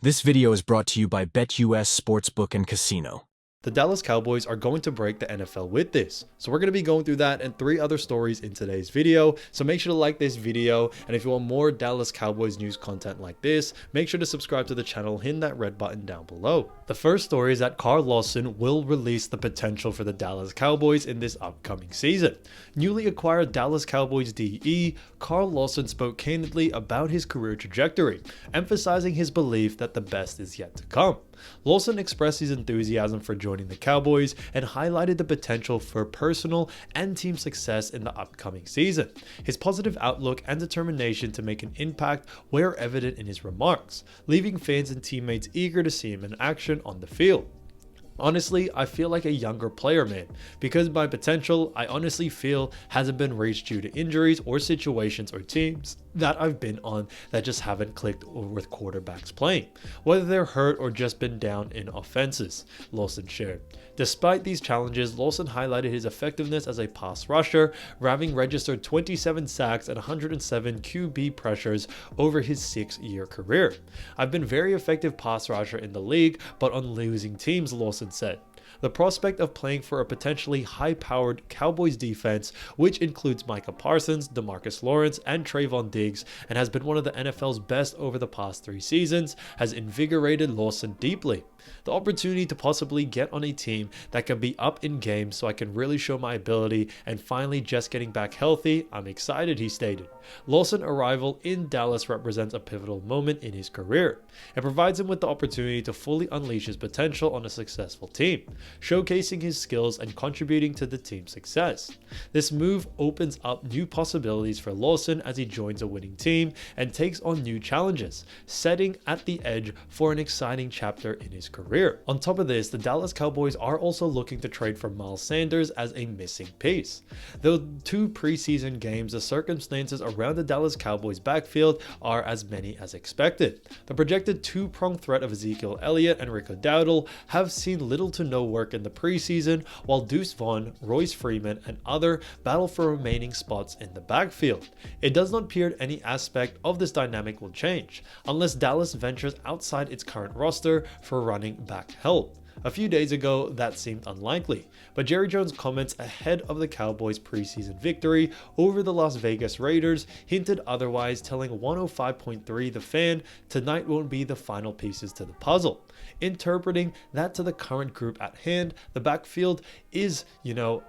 This video is brought to you by BetUS Sportsbook and Casino. The Dallas Cowboys are going to break the NFL with this. So we're going to be going through that and 3 other stories in today's video. So make sure to like this video. And if you want more Dallas Cowboys news content like this, make sure to subscribe to the channel, hit that red button down below. The first story is that Lawson will release the potential for the Dallas Cowboys in this upcoming season. Newly acquired Dallas Cowboys DE, Lawson spoke candidly about his career trajectory, emphasizing his belief that the best is yet to come. Lawson expressed his enthusiasm for joining the Cowboys and highlighted the potential for personal and team success in the upcoming season. His positive outlook and determination to make an impact were evident in his remarks, leaving fans and teammates eager to see him in action on the field. Honestly, I feel like a younger player, man, because my potential, I honestly feel, hasn't been reached due to injuries or situations or teams that I've been on that just haven't clicked with quarterbacks playing, whether they're hurt or just been down in offenses, Lawson shared. Despite these challenges, Lawson highlighted his effectiveness as a pass rusher, having registered 27 sacks and 107 QB pressures over his 6-year career. I've been very effective pass rusher in the league, but on losing teams, Lawson said. The prospect of playing for a potentially high-powered Cowboys defense, which includes Micah Parsons, DeMarcus Lawrence, and Trayvon Diggs, and has been one of the NFL's best over the past 3 seasons, has invigorated Lawson deeply. The opportunity to possibly get on a team that can be up in games so I can really show my ability and finally just getting back healthy, I'm excited, he stated. Lawson's arrival in Dallas represents a pivotal moment in his career. It provides him with the opportunity to fully unleash his potential on a successful team, showcasing his skills and contributing to the team's success. This move opens up new possibilities for Lawson as he joins a winning team and takes on new challenges, setting at the edge for an exciting chapter in his career. On top of this, the Dallas Cowboys are also looking to trade for Miles Sanders as a missing piece. Though 2 preseason games, the circumstances around the Dallas Cowboys backfield are as many as expected. The projected 2-pronged threat of Ezekiel Elliot and Rico Dowdle have seen little to no work in the preseason, while Deuce Vaughn, Royce Freeman, and other battle for remaining spots in the backfield. It does not appear any aspect of this dynamic will change, unless Dallas ventures outside its current roster for running back help. A few days ago, that seemed unlikely, but Jerry Jones' comments ahead of the Cowboys' preseason victory over the Las Vegas Raiders hinted otherwise, telling 105.3 The Fan, "Tonight won't be the final pieces to the puzzle," interpreting that to the current group at hand, the backfield is,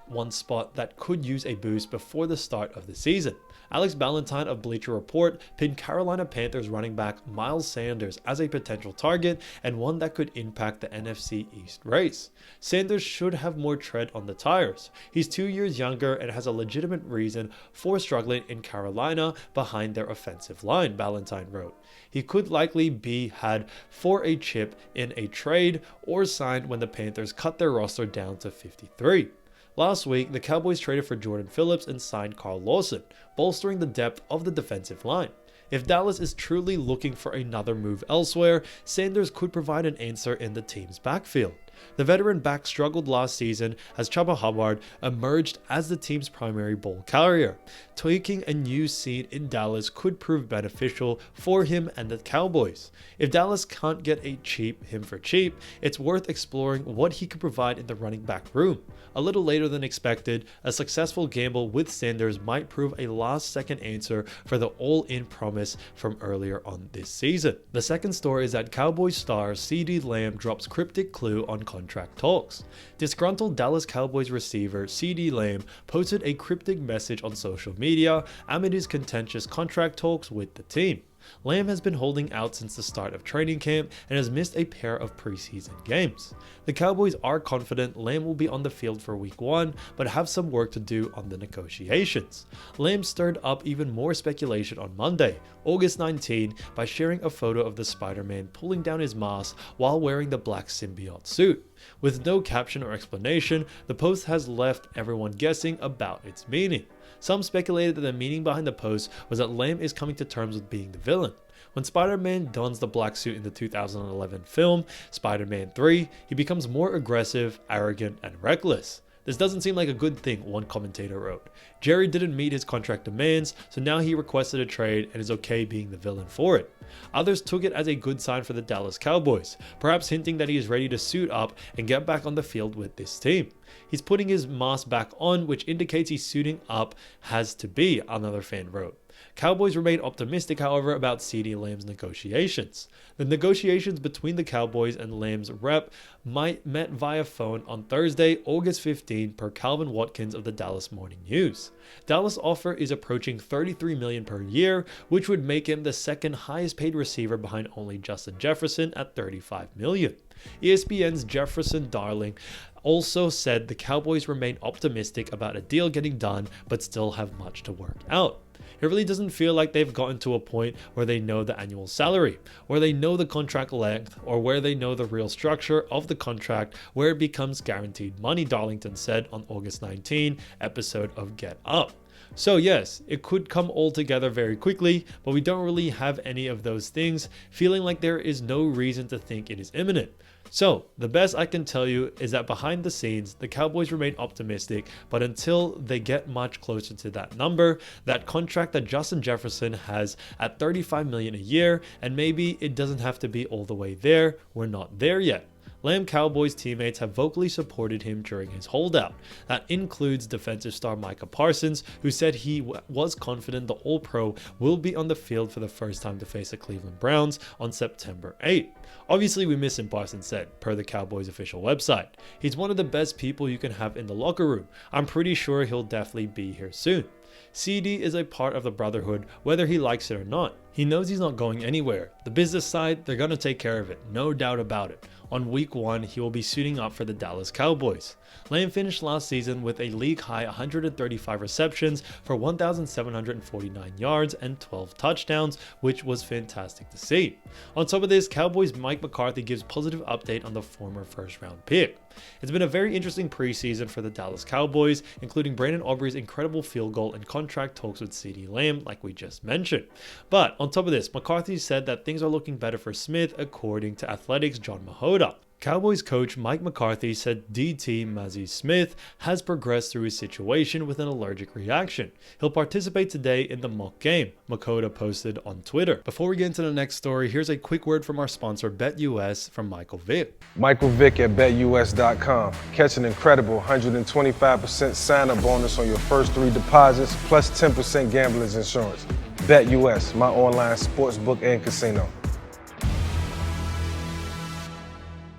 one spot that could use a boost before the start of the season. Alex Ballantyne of Bleacher Report pinned Carolina Panthers running back Miles Sanders as a potential target and one that could impact the NFC East race. Sanders should have more tread on the tires. He's 2 years younger and has a legitimate reason for struggling in Carolina behind their offensive line, Ballantyne wrote. He could likely be had for a chip in a trade or signed when the Panthers cut their roster down to 53. Last week, the Cowboys traded for Jordan Phillips and signed Lawson, bolstering the depth of the defensive line. If Dallas is truly looking for another move elsewhere, Sanders could provide an answer in the team's backfield. The veteran back struggled last season as Chuba Hubbard emerged as the team's primary ball carrier. Taking a new seat in Dallas could prove beneficial for him and the Cowboys. If Dallas can't get him for cheap, it's worth exploring what he could provide in the running back room. A little later than expected, a successful gamble with Sanders might prove a last-second answer for the all-in promise from earlier on this season. The second story is that Cowboys star CeeDee Lamb drops cryptic clue on contract talks. Disgruntled Dallas Cowboys receiver CeeDee Lamb posted a cryptic message on social media amid his contentious contract talks with the team. Lamb has been holding out since the start of training camp and has missed a pair of preseason games. The Cowboys are confident Lamb will be on the field for week 1, but have some work to do on the negotiations. Lamb stirred up even more speculation on Monday, August 19, by sharing a photo of the Spider-Man pulling down his mask while wearing the black symbiote suit. With no caption or explanation, the post has left everyone guessing about its meaning. Some speculated that the meaning behind the post was that Lamb is coming to terms with being the villain. When Spider-Man dons the black suit in the 2011 film Spider-Man 3, he becomes more aggressive, arrogant, and reckless. This doesn't seem like a good thing, one commentator wrote. Jerry didn't meet his contract demands, so now he requested a trade and is okay being the villain for it. Others took it as a good sign for the Dallas Cowboys, perhaps hinting that he is ready to suit up and get back on the field with this team. He's putting his mask back on, which indicates he's suiting up has to be, another fan wrote. Cowboys remain optimistic, however, about CeeDee Lamb's negotiations. The negotiations between the Cowboys and Lamb's rep met via phone on Thursday, August 15, per Calvin Watkins of the Dallas Morning News. Dallas' offer is approaching $33 million per year, which would make him the second highest paid receiver behind only Justin Jefferson at $35 million. ESPN's Jefferson Darling also said the Cowboys remain optimistic about a deal getting done, but still have much to work out. It really doesn't feel like they've gotten to a point where they know the annual salary, where they know the contract length, or where they know the real structure of the contract where it becomes guaranteed money, Darlington said on August 19 episode of Get Up. So yes, it could come all together very quickly, but we don't really have any of those things, feeling like there is no reason to think it is imminent. So, the best I can tell you is that behind the scenes, the Cowboys remain optimistic, but until they get much closer to that number, that contract that Justin Jefferson has at $35 million a year, and maybe it doesn't have to be all the way there, we're not there yet. Lamb Cowboys teammates have vocally supported him during his holdout. That includes defensive star Micah Parsons, who said he was confident the All-Pro will be on the field for the first time to face the Cleveland Browns on September 8. Obviously we miss him, Parsons said, per the Cowboys official website. He's one of the best people you can have in the locker room. I'm pretty sure he'll definitely be here soon. CeeDee is a part of the brotherhood, whether he likes it or not. He knows he's not going anywhere. The business side, they're going to take care of it, no doubt about it. On week 1, he will be suiting up for the Dallas Cowboys. Lamb finished last season with a league-high 135 receptions for 1,749 yards and 12 touchdowns, which was fantastic to see. On top of this, Cowboys Mike McCarthy gives positive update on the former first-round pick. It's been a very interesting preseason for the Dallas Cowboys, including Brandon Aubrey's incredible field goal and contract talks with CeeDee Lamb, like we just mentioned. But on top of this, McCarthy said that things are looking better for Smith, according to Athletics' John Mahota. Cowboys coach Mike McCarthy said DT Mazi Smith has progressed through his situation with an allergic reaction. He'll participate today in the mock game, Mahota posted on Twitter. Before we get into the next story, here's a quick word from our sponsor BetUS from Michael Vick. Michael Vick at BetUS.com. Catch an incredible 125% sign-up bonus on your first 3 deposits, plus 10% gambler's insurance. BetUS, my online sportsbook and casino.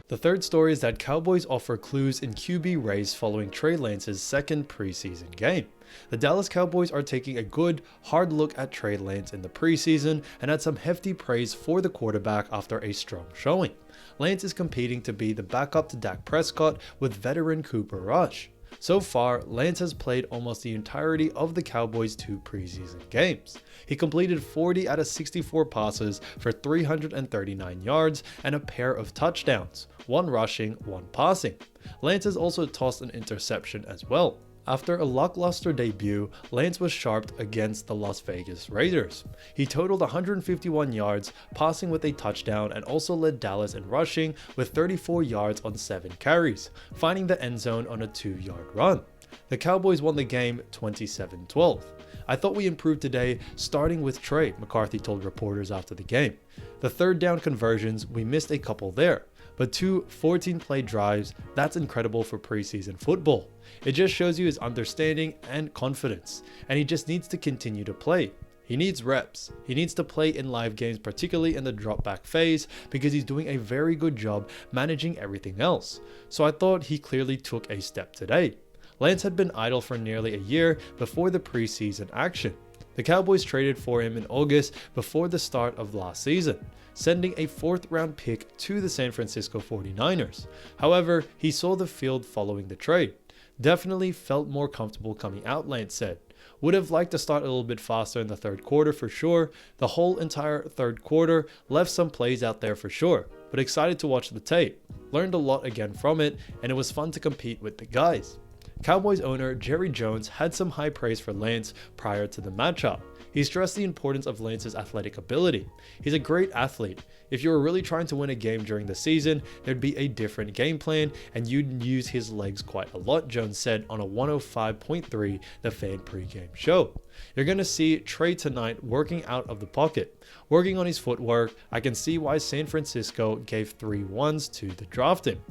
The third story is that Cowboys offer clues in QB race following Trey Lance's second preseason game. The Dallas Cowboys are taking a good, hard look at Trey Lance in the preseason and had some hefty praise for the quarterback after a strong showing. Lance is competing to be the backup to Dak Prescott with veteran Cooper Rush. So far, Lance has played almost the entirety of the Cowboys' 2 preseason games. He completed 40 out of 64 passes for 339 yards and a pair of touchdowns, 1 rushing, 1 passing. Lance has also tossed an interception as well. After a lackluster debut, Lance was sharp against the Las Vegas Raiders. He totaled 151 yards, passing with a touchdown, and also led Dallas in rushing with 34 yards on 7 carries, finding the end zone on a 2-yard run. The Cowboys won the game 27-12. I thought we improved today, starting with Trey, McCarthy told reporters after the game. The third down conversions, we missed a couple there. But 2 14-play drives, that's incredible for preseason football. It just shows you his understanding and confidence, and he just needs to continue to play. He needs reps. He needs to play in live games, particularly in the drop back phase, because he's doing a very good job managing everything else. So I thought he clearly took a step today. Lance had been idle for nearly a year before the preseason action. The Cowboys traded for him in August before the start of last season, sending a 4th-round pick to the San Francisco 49ers. However, he saw the field following the trade. Definitely felt more comfortable coming out, Lance said. Would have liked to start a little bit faster in the 3rd quarter for sure. The whole entire 3rd quarter left some plays out there for sure, but excited to watch the tape. Learned a lot again from it, and it was fun to compete with the guys. Cowboys owner Jerry Jones had some high praise for Lance prior to the matchup. He stressed the importance of Lance's athletic ability. He's a great athlete. If you were really trying to win a game during the season, there'd be a different game plan and you'd use his legs quite a lot, Jones said on a 105.3 The Fan pregame show. You're going to see Trey tonight working out of the pocket, working on his footwork. I can see why San Francisco gave 3 ones to the drafting.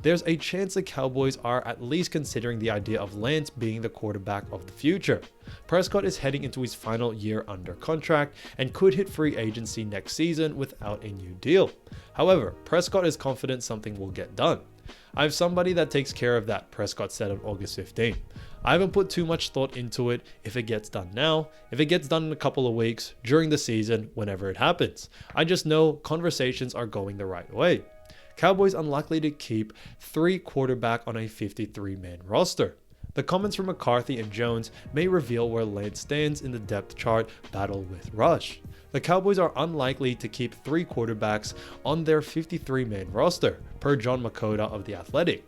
There's a chance the Cowboys are at least considering the idea of Lance being the quarterback of the future. Prescott is heading into his final year under contract and could hit free agency next season without a new deal. However, Prescott is confident something will get done. I have somebody that takes care of that, Prescott said on August 15. I haven't put too much thought into it if it gets done now, if it gets done in a couple of weeks, during the season, whenever it happens. I just know conversations are going the right way. Cowboys unlikely to keep 3 quarterback on a 53-man roster. The comments from McCarthy and Jones may reveal where Lance stands in the depth chart battle with Rush. The Cowboys are unlikely to keep 3 quarterbacks on their 53-man roster, per John Makota of The Athletic.